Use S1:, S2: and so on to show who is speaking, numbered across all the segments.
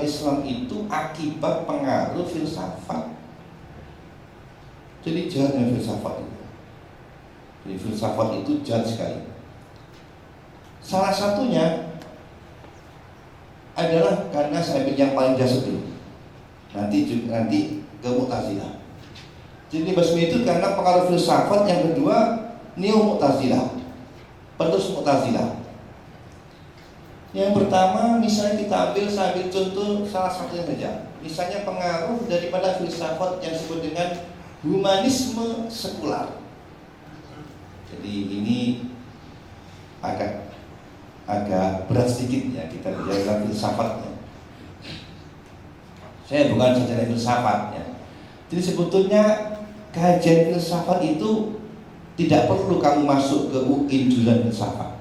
S1: Islam itu akibat pengaruh filsafat. Jadi jahatnya filsafat itu. Jadi filsafat itu jahat sekali. Salah satunya adalah karena saya ambil yang paling dasar dulu. Nanti ke Mu'tazilah. Jadi Basmi itu karena pengaruh filsafat. Yang kedua Neo Mu'tazilah, penerus Mu'tazilah. Yang pertama misalnya saya ambil contoh salah satunya saja. Misalnya pengaruh daripada filsafat yang disebut dengan humanisme sekular. Jadi ini agak berat sedikit ya kita bicara filsafatnya. Saya bukan secara filsafat ya. Jadi sebetulnya kajian filsafat itu tidak perlu kamu masuk ke UIN jurusan filsafat.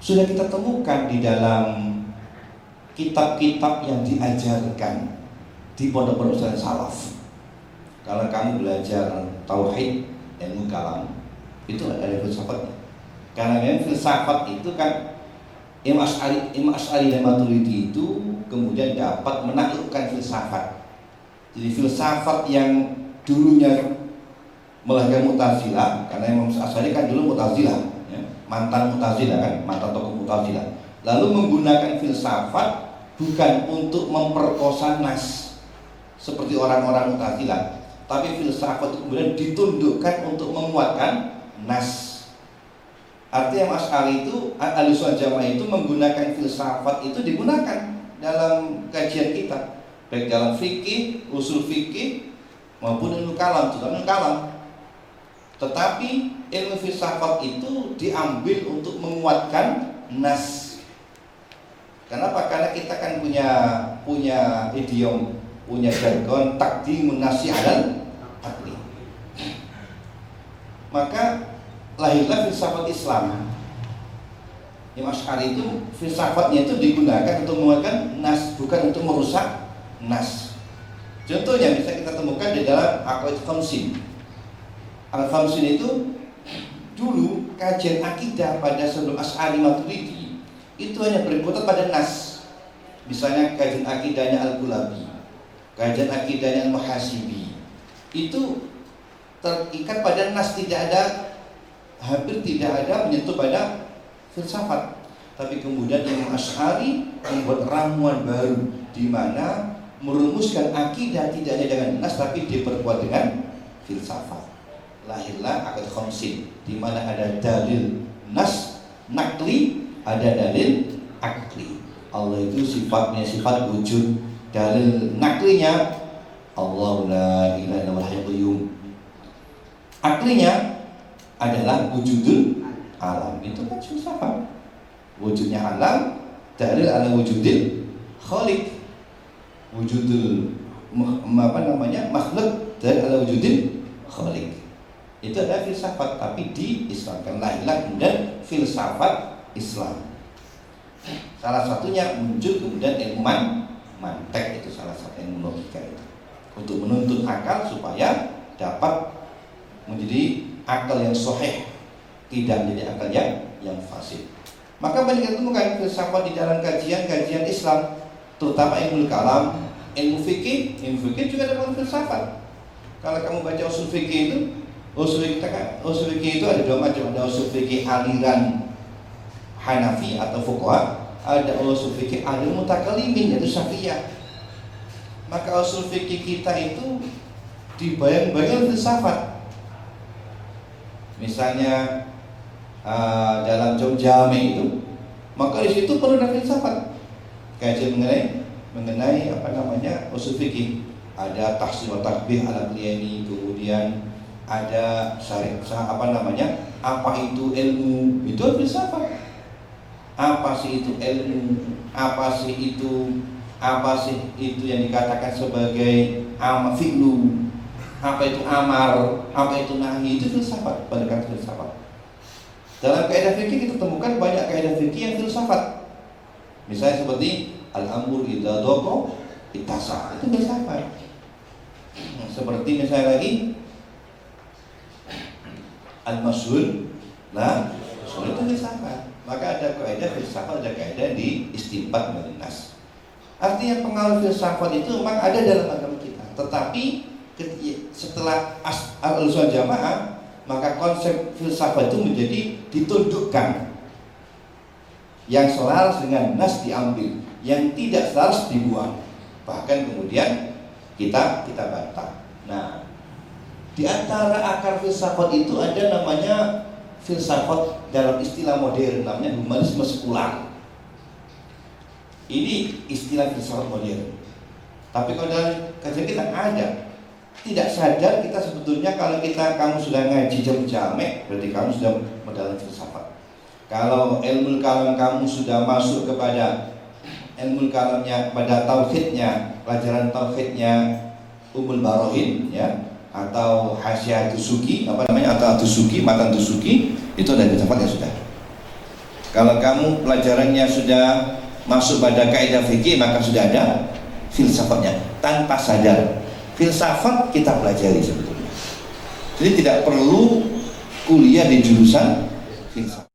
S1: Sudah kita temukan di dalam kitab-kitab yang diajarkan di pondok-pondok pesantren salaf. Kalau kamu belajar tauhid, ilmu kalam, itu ada filsafatnya. Karena memang filsafat itu kan Imam Asy'ari dan Maturidi itu kemudian dapat menaklukkan filsafat. Jadi filsafat yang dulunya melahirkan Mu'tazilah, karena Imam Asy'ari kan dulu Mu'tazilah, ya, mantan Mu'tazilah kan, mantan tokoh Mu'tazilah. Lalu menggunakan filsafat bukan untuk memperkosa nas seperti orang-orang Mu'tazilah, tapi filsafat itu kemudian ditundukkan untuk menguatkan nas. Artinya Imam Asy'ari itu, Ahlussunnah Jamaah itu menggunakan filsafat itu digunakan dalam kajian kita, baik dalam fikih, usul fikih maupun ilmu kalam, terutama ilmu kalam. Tetapi ilmu filsafat itu diambil untuk menguatkan nas. Kenapa? Karena kita kan punya idiom, punya jargon taqdimun nasi alal taqdim. Maka lahirlah filsafat Islam. Imam Asy'ari itu filsafatnya itu digunakan untuk menguatkan nas, bukan untuk merusak nas. Contohnya bisa kita temukan di dalam Aqaid Khamsin. Al-Khamsin itu dulu kajian akidah pada sebelum Asy'ari Maturidi itu hanya berkutat pada nas. Misalnya kajian akidahnya Al-Ghulabi, kajian akidahnya Al-Muhasibi, itu terikat pada nas, hampir tidak ada menyentuh pada filsafat. Tapi kemudian Imam Asy'ari membuat ramuan baru di mana merumuskan akidah tidak hanya dengan nas tapi diperkuat dengan filsafat. Lahirlah Aqaid Khamsin di mana ada dalil nas nakli, ada dalil akli. Allah itu sifatnya sifat wujud. Dalil naklinya Allahu la ilaha illallah hayyul qayyum. Aklinya adalah wujudul alam. Itu kan filsafat. Wujudnya alam, dalil ala wujudil khaliq. Wujudul makhluk, dalil ala wujudil khaliq. Itu adalah filsafat, tapi diislamkan. Lahirlah kemudian filsafat Islam. Salah satunya muncul kemudian ilmu mantek, itu salah satu ilmu logika itu, untuk menuntut akal supaya dapat menjadi akal yang sahih, tidak menjadi akal yang fasid. Maka banyak kita temukan filsafat di dalam kajian Islam, terutama ilmu kalam, ilmu fikih juga ada filsafat. Kalau kamu baca usul fikih itu, usul fikih itu ada dua macam, ada usul fikih aliran Hanafi atau fuqaha, ada usul fikih aliran mutakallimin yaitu Syafi'iyah. Maka usul fikih kita itu dibayang-bayang filsafat. Misalnya dalam Jami itu, maka di situ perlu ada filsafat. Kajian mengenai usul fikih. Ada tahsin wa takbih ala kliyani, kemudian ada apa itu ilmu, itu filsafat. Apa sih itu ilmu? Apa sih itu yang dikatakan sebagai fi'lu? Apa itu amar? Apa itu nahi? Itu filsafat, pendekatan filsafat. Dalam kaidah fikih kita temukan banyak kaidah fikih yang filsafat. Misalnya seperti al-amru idza daqa ittasa, itu filsafat. Seperti misalnya lagi al-masul itu filsafat. Maka ada kaidah filsafat, ada kaidah di istinbat min nas. Artinya pengaruh filsafat itu memang ada dalam agama kita. Tetapi setelah Ahlussunnah Jamaah, maka konsep filsafat itu menjadi ditundukkan. Yang selaras dengan nas diambil, yang tidak selaras dibuang. Bahkan kemudian kita bantah. Nah, di antara akar filsafat itu ada namanya filsafat dalam istilah modern, namanya humanisme sekular. Ini istilah filsafat modern. Tapi kalau dalam kajian kita ada. Tidak sadar kita sebetulnya kalau kamu sudah ngaji jamek, berarti kamu sudah mendalami filsafat. Kalau ilmu kalam kamu sudah masuk kepada ilmu kalamnya, pada tauhidnya, pelajaran tauhidnya Umul Barohin, ya, atau Hasyiah Tusuki, atau Tusuki, Matan Tusuki, itu ada filsafatnya sudah. Kalau kamu pelajarannya sudah masuk pada kaidah fikih, maka sudah ada filsafatnya tanpa sadar. Filsafat kita pelajari sebetulnya. Jadi tidak perlu kuliah di jurusan filsafat.